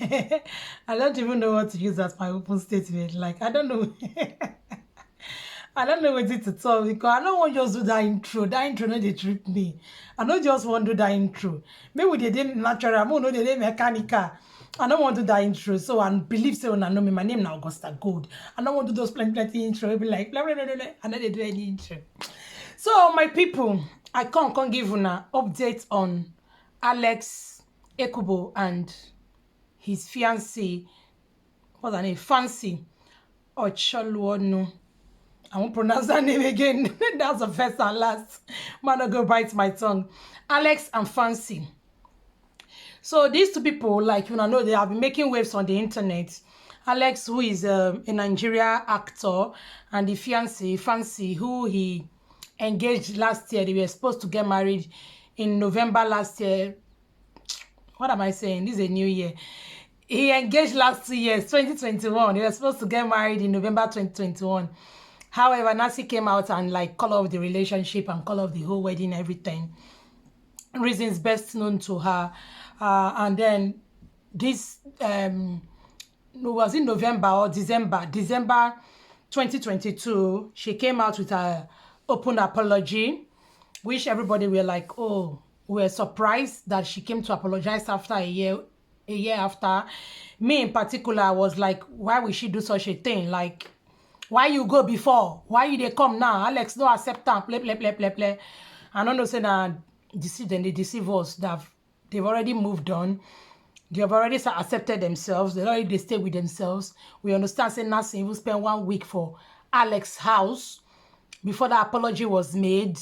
I don't even know what to use as my open statement. Like, I don't know. I don't know what to talk because I don't want just do that intro. That intro no dey trip me. I don't just want to do that intro. Maybe they did natural, I know they did mechanical. I don't want to do that intro. So I believe so when I know me. My name now Augusta Gold. I don't want to do those plenty intro. Be like blah blah blah blah. I know they do any intro. So my people, I can't give you an update on Alex Ekubo and his fiancée. What's her name? Fiancee or Choluonu. I won't pronounce that name again. That's the first and last. Man, not go bite my tongue. Alex and Fiancee. So these two people, like you know, they have been making waves on the internet. Alex, who is a Nigeria actor, and the Fiancee, who he engaged last year. They were supposed to get married in November last year. What am I saying? This is a new year. He engaged last 2 years, 2021. They were supposed to get married in November 2021. However, Nancy came out and like call off the relationship and call off the whole wedding, everything. Reasons best known to her. And then this was in November or December 2022, she came out with a open apology, which everybody were like, oh, we were surprised that she came to apologize after a year after. Me in particular was like, why would she do such a thing? Like, why you go before? Why you they come now? Alex, no accept them. Play. I don't know, say that they deceive us. They've already moved on. They have already accepted themselves. They stay with themselves. We understand, say Nancy even spent 1 week for Alex's house before the apology was made.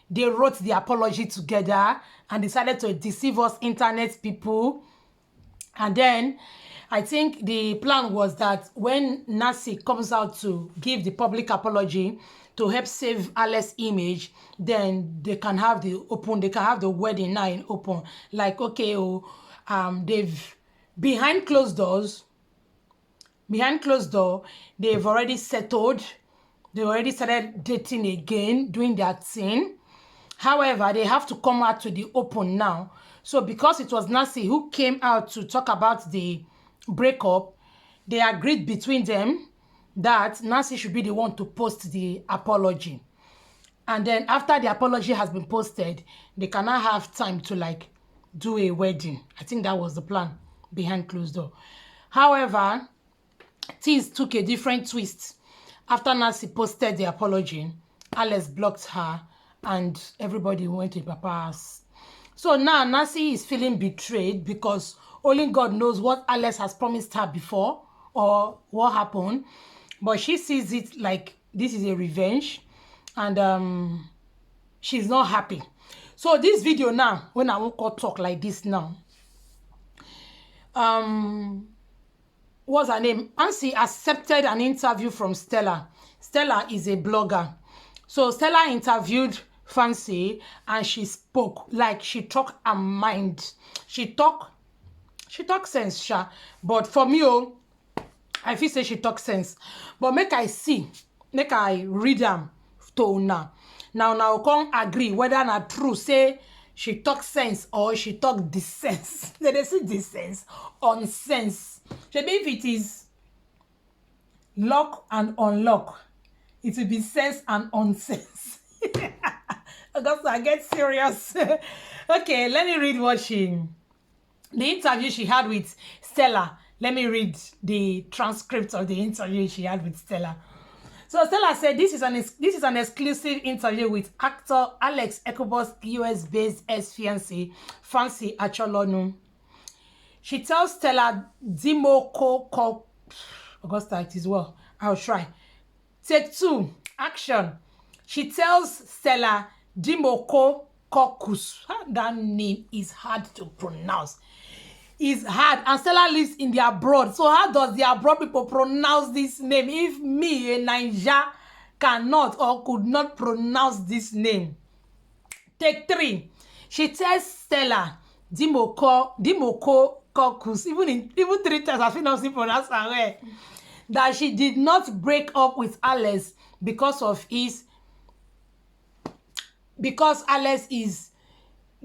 They wrote the apology together and decided to deceive us internet people. And then I think the plan was that when Nancy comes out to give the public apology to help save Alex's image, then they can have the wedding now in open. Like, okay, they've behind closed door, they've already settled. They already started dating again, doing their thing. However, they have to come out to the open now. So because it was Nancy who came out to talk about the breakup, they agreed between them that Nancy should be the one to post the apology. And then after the apology has been posted, they cannot have time to like do a wedding. I think that was the plan behind closed door. However, things took a different twist. After Nancy posted the apology, Alex blocked her and everybody went to Papa's. So now Nancy is feeling betrayed because only God knows what Alex has promised her before or what happened. But she sees it like this is a revenge and she's not happy. So this video now, when I won't talk like this now, what's her name? Fiancee accepted an interview from Stella. Stella is a blogger. So Stella interviewed Fiancee and she spoke, like she talked her mind. She talk sense, sha. But for me, I feel say she talk sense. But make I read them to now. Now can't agree whether not true say she talk sense or she talk dissens. They say dissens on sense. Maybe if it is lock and unlock, it will be sense and unsense. I get serious. Okay, let me read the interview she had with Stella. Let me read the transcript of the interview she had with Stella. So Stella said, this is an exclusive interview with actor Alex Ekubo'S US-based ex-fiancé, Fiancee Acholuonu. She tells Stella, Augusta, it is well. I'll try. Take 2. Action. She tells Stella, Dimoko Kokus. That name is hard to pronounce. It's hard. And Stella lives in the abroad. So how does the abroad people pronounce this name? If me, a Niger, cannot or could not pronounce this name. Take 3. She tells Stella, Dimoko Kokus. Even 3 times I feel not pronounce her way. That she did not break up with Alex because Alex is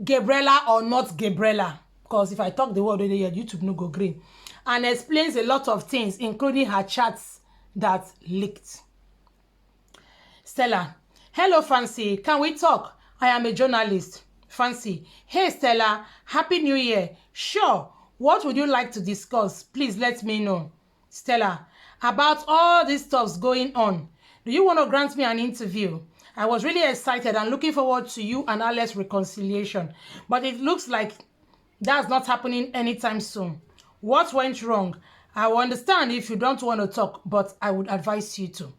Gabriella or not Gabriella. course, if I talk the word already, YouTube no go green, and explains a lot of things, including her chats that leaked. Stella: hello, Fancy. Can we talk? I am a journalist. Fancy: hey, Stella. Happy New Year. Sure. What would you like to discuss? Please let me know. Stella: about all these stuffs going on. Do you want to grant me an interview? I was really excited and looking forward to you and Alex's reconciliation, but it looks like that's not happening anytime soon. What went wrong? I will understand if you don't want to talk, but I would advise you to.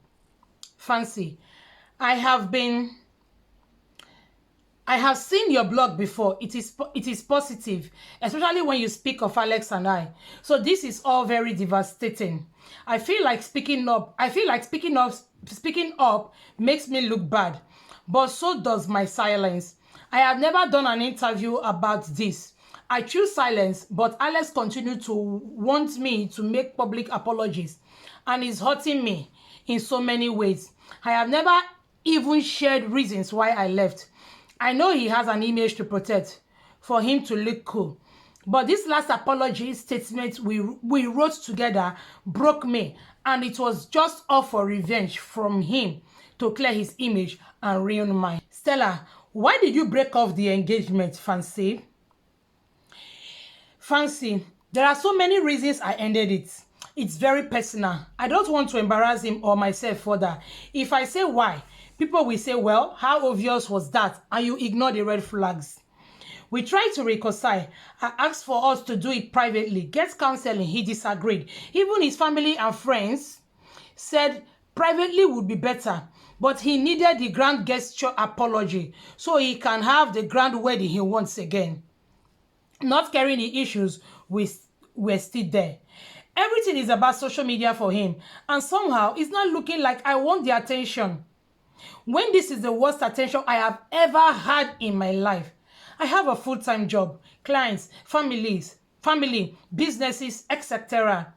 Fancy: I have seen your blog before. It is positive, especially when you speak of Alex and I. So this is all very devastating. I feel like speaking up makes me look bad, but so does my silence. I have never done an interview about this. I choose silence, but Alex continued to want me to make public apologies, and is hurting me in so many ways. I have never even shared reasons why I left. I know he has an image to protect for him to look cool, but this last apology statement we wrote together broke me, and it was just all for revenge from him to clear his image and ruin mine. Stella: why did you break off the engagement, Fancy? Fancy: there are so many reasons I ended it. It's very personal. I don't want to embarrass him or myself further. If I say why, people will say, well, how obvious was that? And you ignore the red flags. We tried to reconcile. I asked for us to do it privately, get counseling. He disagreed. Even his family and friends said privately would be better, but he needed the grand gesture apology so he can have the grand wedding he wants again. Not caring the issues were still there. Everything is about social media for him, and somehow it's not looking like I want the attention, when this is the worst attention I have ever had in my life. I have a full-time job, clients, family, businesses, etc.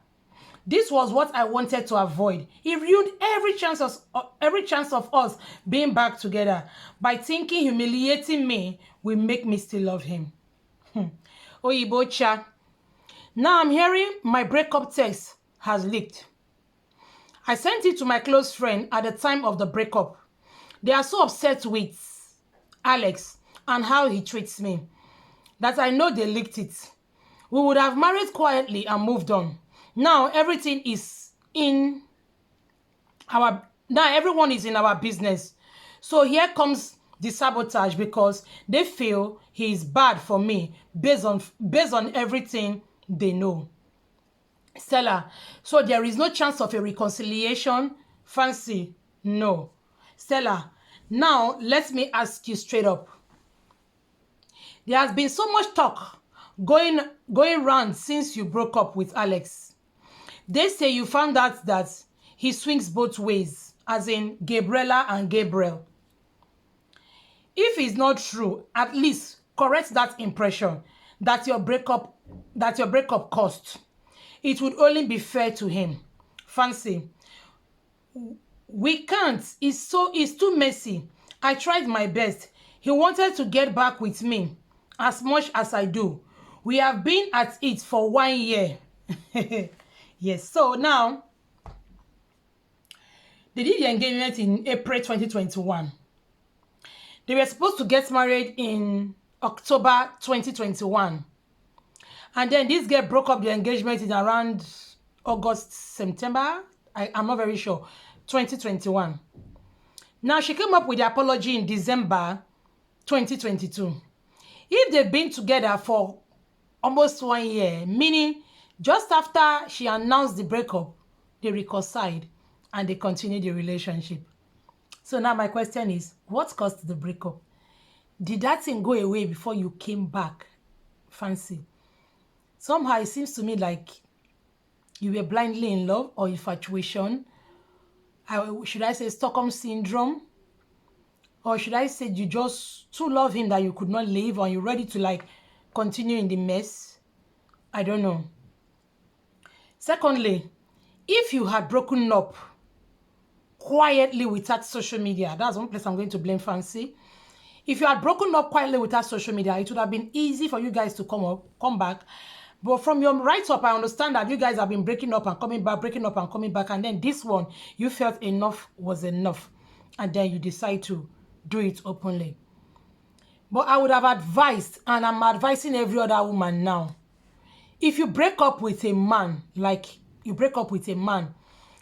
This was what I wanted to avoid. He ruined every chance of us being back together by thinking humiliating me will make me still love him. Oyibocha. Now I'm hearing my breakup text has leaked. I sent it to my close friend at the time of the breakup. They are so upset with Alex and how he treats me that I know they leaked it. We would have married quietly and moved on. Now everyone is in our business. So here comes the sabotage because they feel he is bad for me based on everything they know. Stella: so there is no chance of a reconciliation? Fancy: no. Stella: now let me ask you straight up. There has been so much talk going round since you broke up with Alex. They say you found out that he swings both ways, as in Gabriella and Gabriel. If it's not true, at least correct that impression that your breakup cost. It would only be fair to him. Fancy: we can't. It's too messy. I tried my best. He wanted to get back with me as much as I do. We have been at it for 1 year. Yes. So now they did the engagement in April 2021. They were supposed to get married in October 2021. And then this girl broke up the engagement in around August, September. I'm not very sure. 2021. Now she came up with the apology in December 2022. If they've been together for almost 1 year, meaning just after she announced the breakup, they reconciled and they continued the relationship. So now my question is, what caused the breakup? Did that thing go away before you came back, Fancy? Somehow it seems to me like you were blindly in love or infatuation. Should I say Stockholm syndrome? Or should I say you just too love him that you could not leave, or you're ready to like continue in the mess? I don't know. Secondly, if you had broken up quietly without social media, that's one place I'm going to blame Fancy. If you had broken up quietly without social media, it would have been easy for you guys to come back. But from your write-up, I understand that you guys have been breaking up and coming back, breaking up and coming back. And then this one, you felt enough was enough. And then you decide to do it openly. But I would have advised, and I'm advising every other woman now, if you break up with a man, like you break up with a man,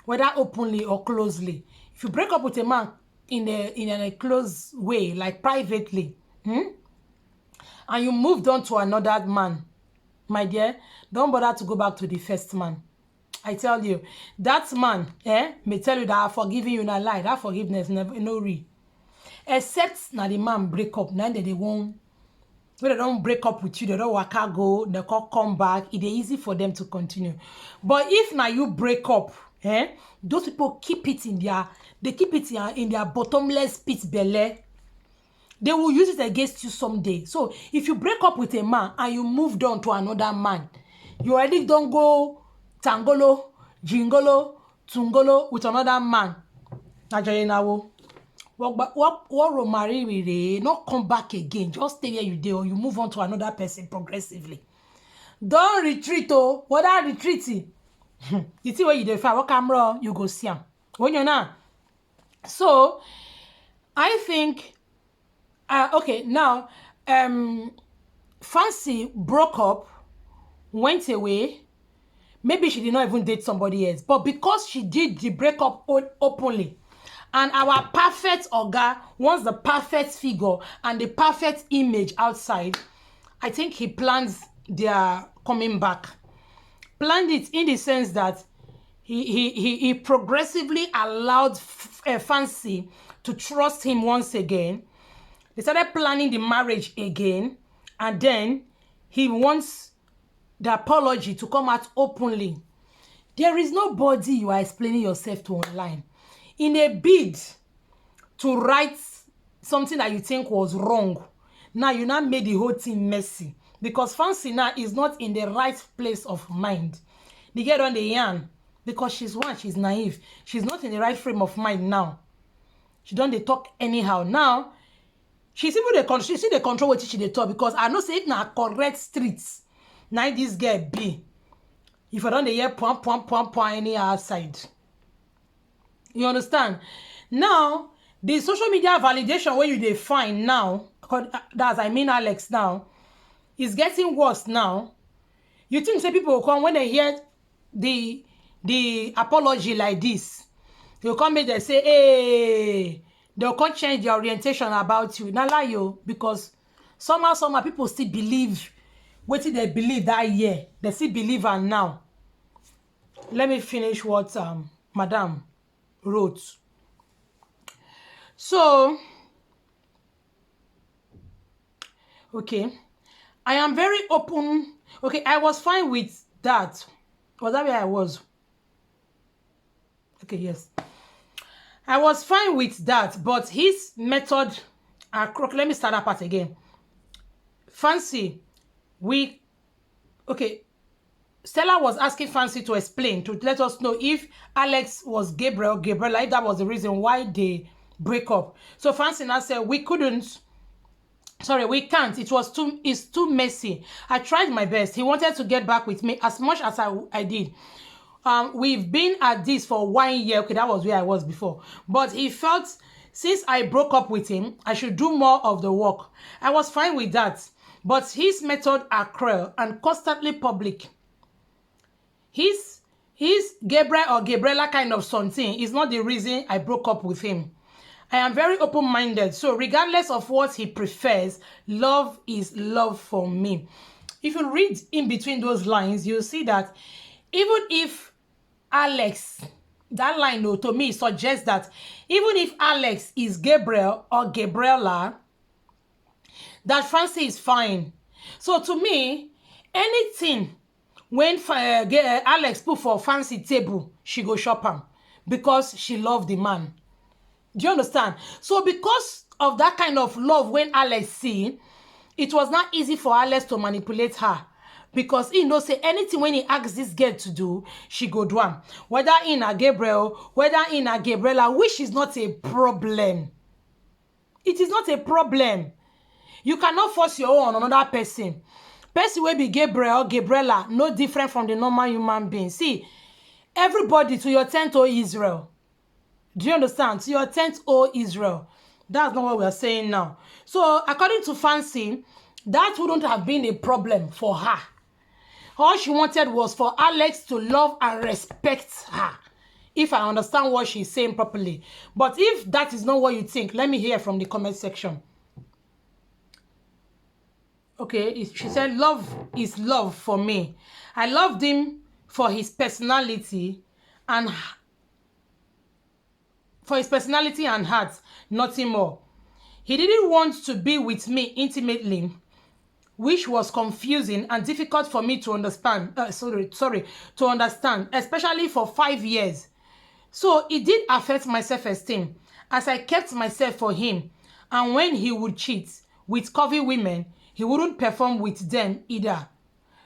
whether openly or closely, if you break up with a man in a close way, like privately, and you moved on to another man, my dear, don't bother to go back to the first man. I tell you, that man may tell you that I've forgiven you, not lie. That forgiveness never no real. Except now the man break up, now they won't. When they don't break up with you, they don't work out go, they can't come back. It is easy for them to continue. But if now you break up, those people keep it in their bottomless pit belly. They will use it against you someday. So if you break up with a man and you moved on to another man, you already don't go tangolo, jingolo, tungolo with another man. What Romari not come back again. Just stay where you did, or you move on to another person progressively. Don't retreat, oh. What are retreating? You see where you define what camera you go see. When you're not. So I think okay, now Fiancee broke up, went away. Maybe she did not even date somebody else, but because she did the breakup openly, and our perfect Oga wants the perfect figure and the perfect image outside, I think he plans their coming back. Planned it in the sense that he progressively allowed Fiancee to trust him once again. They started planning the marriage again, and then he wants the apology to come out openly. There is nobody you are explaining yourself to online. In a bid to right something that you think was wrong, now you now made the whole thing messy. Because Fiancee now is not in the right place of mind. They get on the yarn. Because she's naive. She's not in the right frame of mind now. She don't they talk anyhow. Now, she's even the control what she they talk, because I know say it now correct streets. Now this girl be. If I don't hear point any outside. You understand? Now, the social media validation where you define now, that's I mean Alex now, is getting worse now. You think say people will come when they hear the apology like this, they'll come and they say, hey, they'll come change their orientation about you. Now lie you, because somehow people still believe what they believe that year. They still believe her now. Let me finish what Madam wrote. So, okay, I am very open. Okay, I was fine with that. Was that where I was? Okay, yes. I was fine with that, but his method are crooked. Let me start that part again. Fiancee, okay, Stella was asking Fiancee to explain, to let us know if Alex was Gabriel, like that was the reason why they break up. So Fiancee now said, we can't. It's too messy. I tried my best. He wanted to get back with me as much as I did. We've been at this for 1 year. Okay, that was where I was before. But he felt since I broke up with him, I should do more of the work. I was fine with that. But his method are cruel and constantly public. His Gabriel or Gabriela kind of something is not the reason I broke up with him. I am very open-minded. So regardless of what he prefers, love is love for me. If you read in between those lines, you'll see that even if Alex, that line though, to me suggests that even if Alex is Gabriel or Gabriela, that Fiancee is fine. So to me, anything when Alex put for Fiancee table, she go shop him because she loved the man. Do you understand? So because of that kind of love when Alex see, it was not easy for Alex to manipulate her. Because he knows say anything when he asks this girl to do, she go do am. Whether in a Gabriel, whether in a Gabriela, which is not a problem. It is not a problem. You cannot force your own on another person. Person will be Gabriel, Gabriella, no different from the normal human being. See, everybody to your tent, O Israel. Do you understand? To your tent, O Israel. That's not what we are saying now. So, according to Fiancee, that wouldn't have been a problem for her. All she wanted was for Alex to love and respect her. If I understand what she's saying properly. But if that is not what you think, let me hear from the comment section. Okay, she said, love is love for me. I loved him for his personality and heart, nothing more. He didn't want to be with me intimately, which was confusing and difficult for me to understand. To understand, especially for 5 years. So it did affect my self-esteem as I kept myself for him. And when he would cheat with curvy women, he wouldn't perform with them either.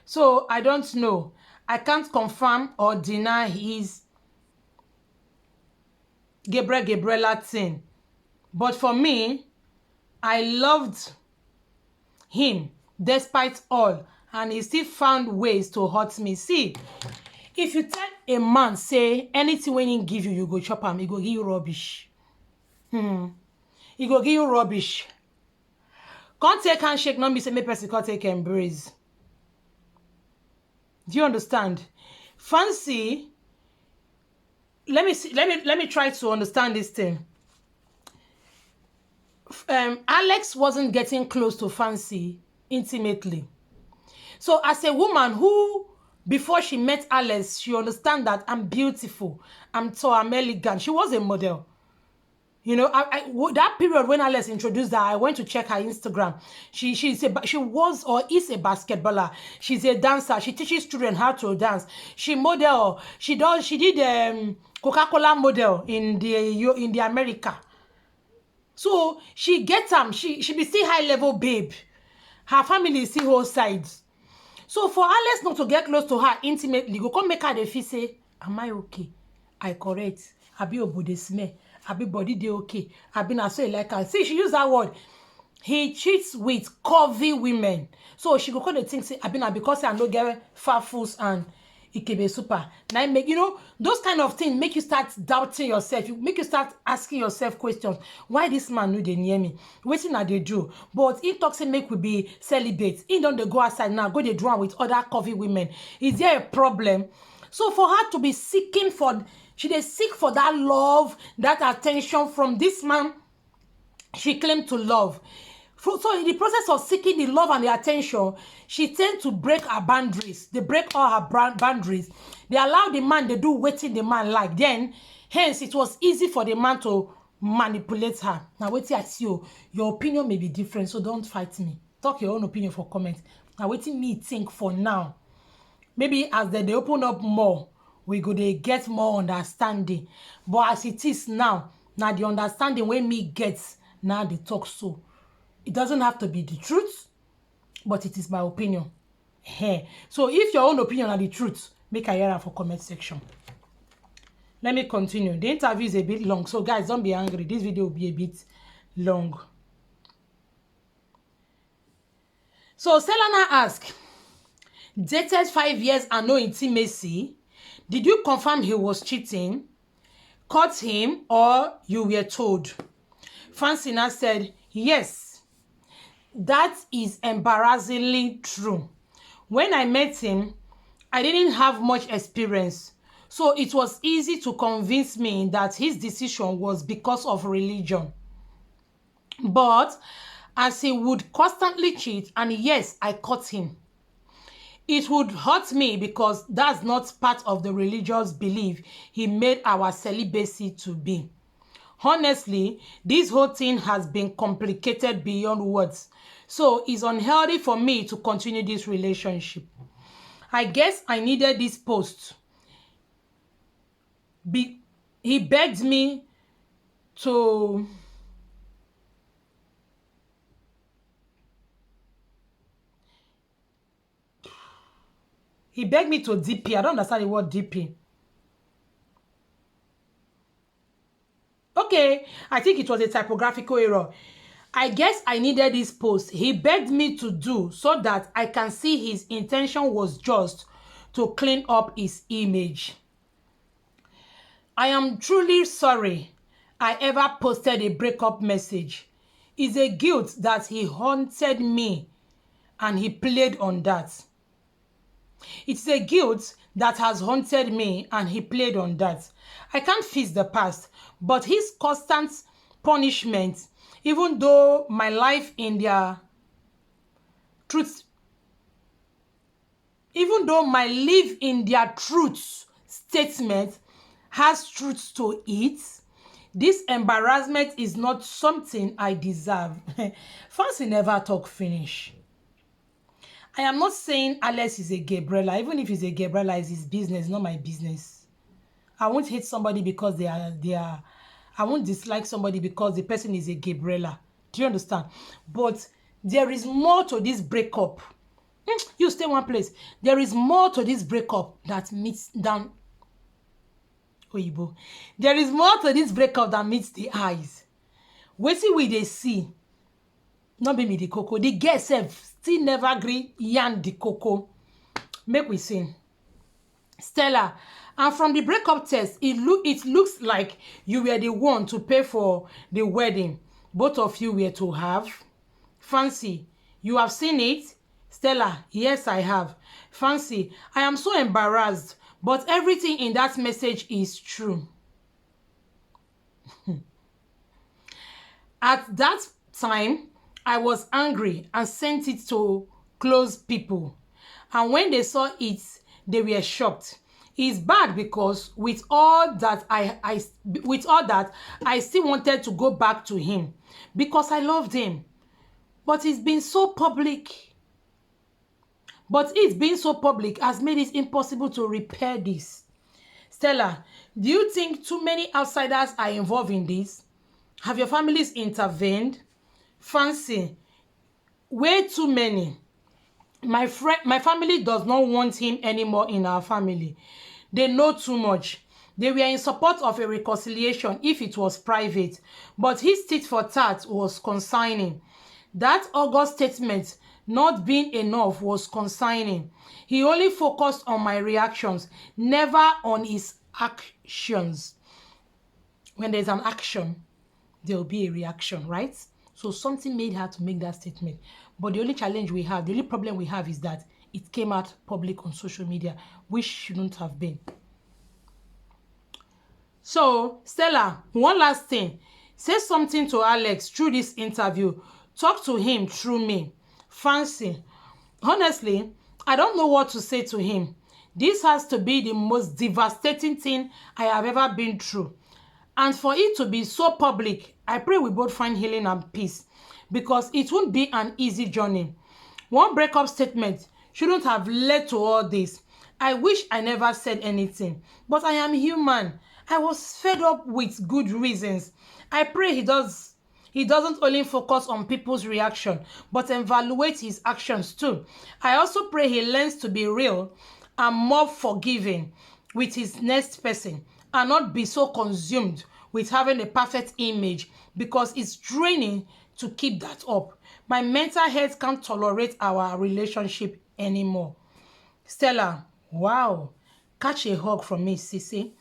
So I don't know. I can't confirm or deny his Gabriella thing. But for me, I loved him despite all, and he still found ways to hurt me. See, if you tell a man, say, anything when he give you, you go chop him, he go give you rubbish. He go give you rubbish. Can't take handshake, not me say, me person can't take embrace. Do you understand? Fiancee, let me try to understand this thing. Alex wasn't getting close to Fiancee intimately. So as a woman who, before she met Alex, she understand that I'm beautiful, I'm tall, I'm elegant. She was a model. You know, that period when Alex introduced her, I went to check her Instagram. She was or is a basketballer. She's a dancer. She teaches children how to dance. She model. She did Coca-Cola model in the America. So she gets she be still high level babe. Her family is still whole sides. So for Alex not to get close to her intimately, go come make her the feel say, am I okay? I correct. I be obo smell. I be body dey okay. I be na so like her. See, she use that word. He cheats with curvy women. So she go call the thing say, I be na because I no get fat fools and Ikebe super. Now make, you know, those kind of things make you start doubting yourself. You make you start asking yourself questions. Why this man no dey near me? Wetin I dey do? But he talks and make we be celibate. He don't dey go outside now, go dey do am with other curvy women. Is there a problem? So for her to be seeking for, she dey seek for that love, that attention from this man she claimed to love. So in the process of seeking the love and the attention, she tend to break her boundaries. They break all her boundaries. They allow the man, they do wetin the man like. Then, hence, it was easy for the man to manipulate her. Now, wetin I see you, your opinion may be different, so don't fight me. Talk your own opinion for comment. Now, wetin me think for now. Maybe as they open up more, we go dey get more understanding. But as it is now the understanding wey me get, now they talk so. It doesn't have to be the truth, but it is my opinion. So if your own opinion are the truth, make a hear for comment section. Let me continue. The interview is a bit long, so guys, don't be angry. This video will be a bit long. So Stella now asked, dated 5 years and no intimacy. Did you confirm he was cheating? Caught him or you were told? Fiancee now said, yes. That is embarrassingly true. When I met him, I didn't have much experience. So it was easy to convince me that his decision was because of religion. But as he would constantly cheat, and yes, I caught him. It would hurt me because that's not part of the religious belief he made our celibacy to be. Honestly, this whole thing has been complicated beyond words. So it's unhealthy for me to continue this relationship. I guess I needed this post. He begged me to... He begged me to DP. I don't understand the word DP. Okay, I think it was a typographical error. I guess I needed this post he begged me to do so that I can see his intention was just to clean up his image. I am truly sorry I ever posted a breakup message. It's a guilt that he haunted me and he played on that. It's a guilt that has haunted me and he played on that. I can't fix the past, but his constant punishment, even though my life in their truth, even though my live in their truth statement has truth to it, this embarrassment is not something I deserve. Fancy never talk finish. I am not saying Alex is a Gabriela. Even if he's a Gabriela, it's his business, not my business. I won't hate somebody because they are. I won't dislike somebody because the person is a Gabriela. Do you understand? But there is more to this breakup. You stay one place. There is more to this breakup that meets down. Oyibo. There is more to this breakup that meets the eyes. Wetin we dey see. Not be me the cocoa. The girl self still never agree yarn the cocoa. Make we sing. Stella, and from the breakup test, it looks like you were the one to pay for the wedding. Both of you were to have. Fancy, you have seen it? Stella, yes, I have. Fancy, I am so embarrassed, but everything in that message is true. At that time, I was angry and sent it to close people. And when they saw it, they were shocked. It's bad because with all that I still wanted to go back to him because I loved him. But it's been so public. But it being so public has made it impossible to repair this. Stella, do you think too many outsiders are involved in this? Have your families intervened? Fancy, way too many. My family does not want him anymore in our family. They know too much. They were in support of a reconciliation if it was private, but his tit for tat was consigning. That August statement not being enough was consigning. He only focused on my reactions, never on his actions. When there's an action, there will be a reaction, right? So something made her to make that statement. But the only challenge we have, the only problem we have is that it came out public on social media, which shouldn't have been. So, Stella, one last thing. Say something to Alex through this interview. Talk to him through me. Fancy. Honestly, I don't know what to say to him. This has to be the most devastating thing I have ever been through. And for it to be so public, I pray we both find healing and peace because it won't be an easy journey. One breakup statement shouldn't have led to all this. I wish I never said anything, but I am human. I was fed up with good reasons. I pray he doesn't only focus on people's reaction, but evaluate his actions too. I also pray he learns to be real and more forgiving with his next person and not be so consumed with having a perfect image because it's draining to keep that up. My mental health can't tolerate our relationship anymore. Stella, wow. Catch a hug from me, Sissy.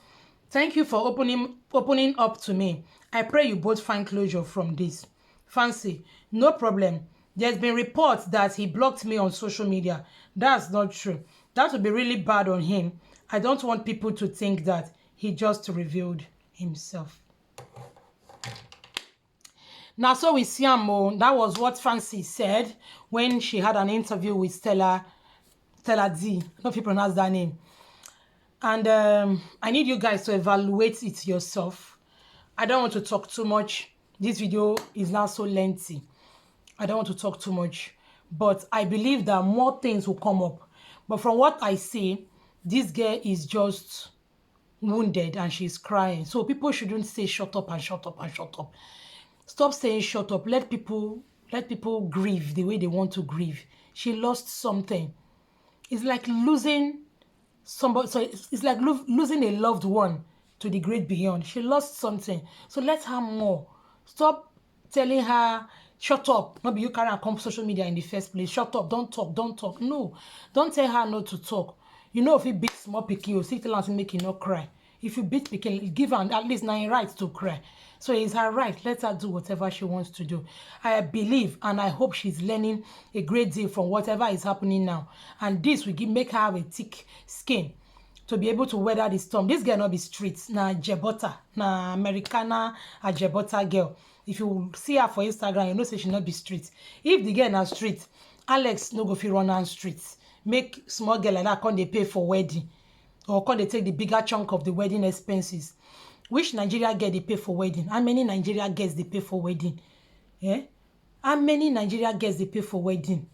Thank you for opening up to me. I pray you both find closure from this. Fancy, no problem. There's been reports that he blocked me on social media. That's not true. That would be really bad on him. I don't want people to think that he just revealed himself. Now, so we see that was what Fancy said when she had an interview with Stella D. I don't know if you pronounce that name. And I need you guys to evaluate it yourself. I don't want to talk too much. This video is now so lengthy. I don't want to talk too much. But I believe that more things will come up. But from what I see, this girl is just wounded and she's crying. So people shouldn't say shut up and shut up and shut up. Stop saying shut up. Let people grieve the way they want to grieve. She lost something. It's like losing somebody. So it's like losing a loved one to the great beyond. She lost something. So let her more. Stop telling her Shut up. Not be you carry and come social media in the first place. Shut up. Don't talk. Don't talk. No. Don't tell her not to talk. You know, if you beat small pikin, you see tell her to make you not cry. If you beat pikin, give her at least 9 rights to cry. So it's her right. Let her do whatever she wants to do. I believe and I hope she's learning a great deal from whatever is happening now. And this will make her have a thick skin to be able to weather the storm. This girl not be streets. Na Jebota. Na Americana a Jebota girl. If you see her for Instagram, you know say she not be street. If the girl na street, Alex no go fit run on streets. Make small girl like that come they pay for wedding. Or come they take the bigger chunk of the wedding expenses. Which Nigeria girl they pay for wedding? How many Nigeria girls they pay for wedding? Yeah? How many Nigeria girls they pay for wedding?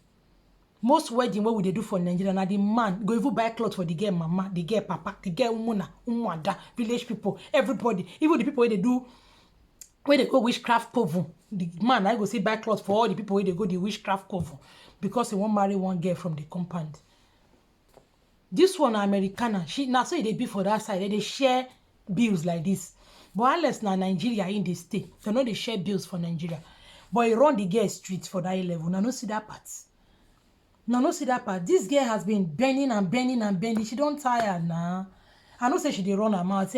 Most wedding, what would they do for Nigeria? Now the man go even buy clothes for the girl mama, the girl papa, the girl umuna, umwada, village people, everybody, even the people where they do, where they go witchcraft coven. The man I go see buy clothes for all the people where they go the witchcraft coven because he won't marry one girl from the compound. This one Americana, she now so they be for that side, they share bills like this. But unless now Nigeria in the state, they know they share bills for Nigeria. But he run the girl street for that level. Now no see that part. Now no see that part. This girl has been bending and bending and bending. She don't tire now. I know say she dey run her mouth.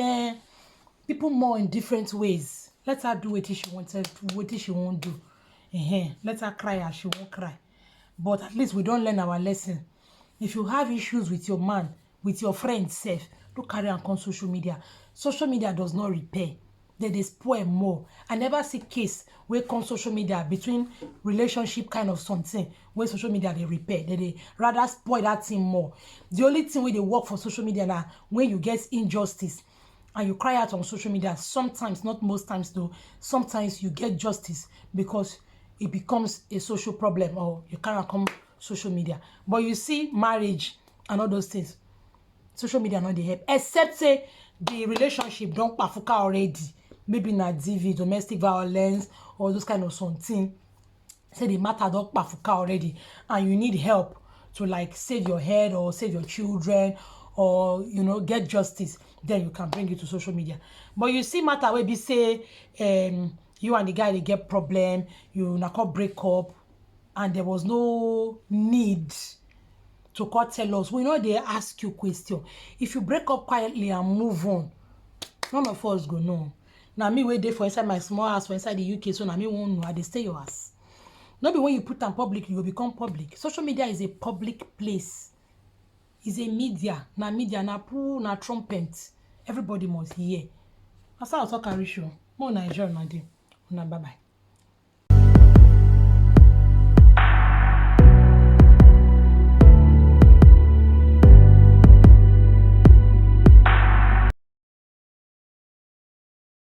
People more in different ways. Let her do what she wanted, what she won't do. Let her cry as she won't cry. But at least we don't learn our lesson. If you have issues with your man, with your friends, safe, don't carry on social media. Social media does not repair. They spoil more. I never see case where come social media between relationship kind of something where social media they repair. They rather spoil that thing more. The only thing where they work for social media now when you get injustice and you cry out on social media. Sometimes, not most times though, sometimes you get justice because it becomes a social problem or you can't come social media. But you see marriage and all those things, social media not they help. Except say the relationship don't pafuka already. Maybe na DV, domestic violence, or those kind of something. Say the matter don't pafuka already, and you need help to like save your head or save your children, or you know get justice. Then you can bring it to social media. But you see matter where be say you and the guy they get problem, you na call break up, and there was no need to call tell us. We know they ask you question. If you break up quietly and move on, none of us go know. Now me wait there for inside my small house for inside the UK, so now me won't know. I they stay your house. Not be when you put them public, you will become public. Social media is a public place. It's a media. Na media, na poo, na trumpet. Everybody must hear. That's how I talk a ratio. More Nigerian, na bye bye.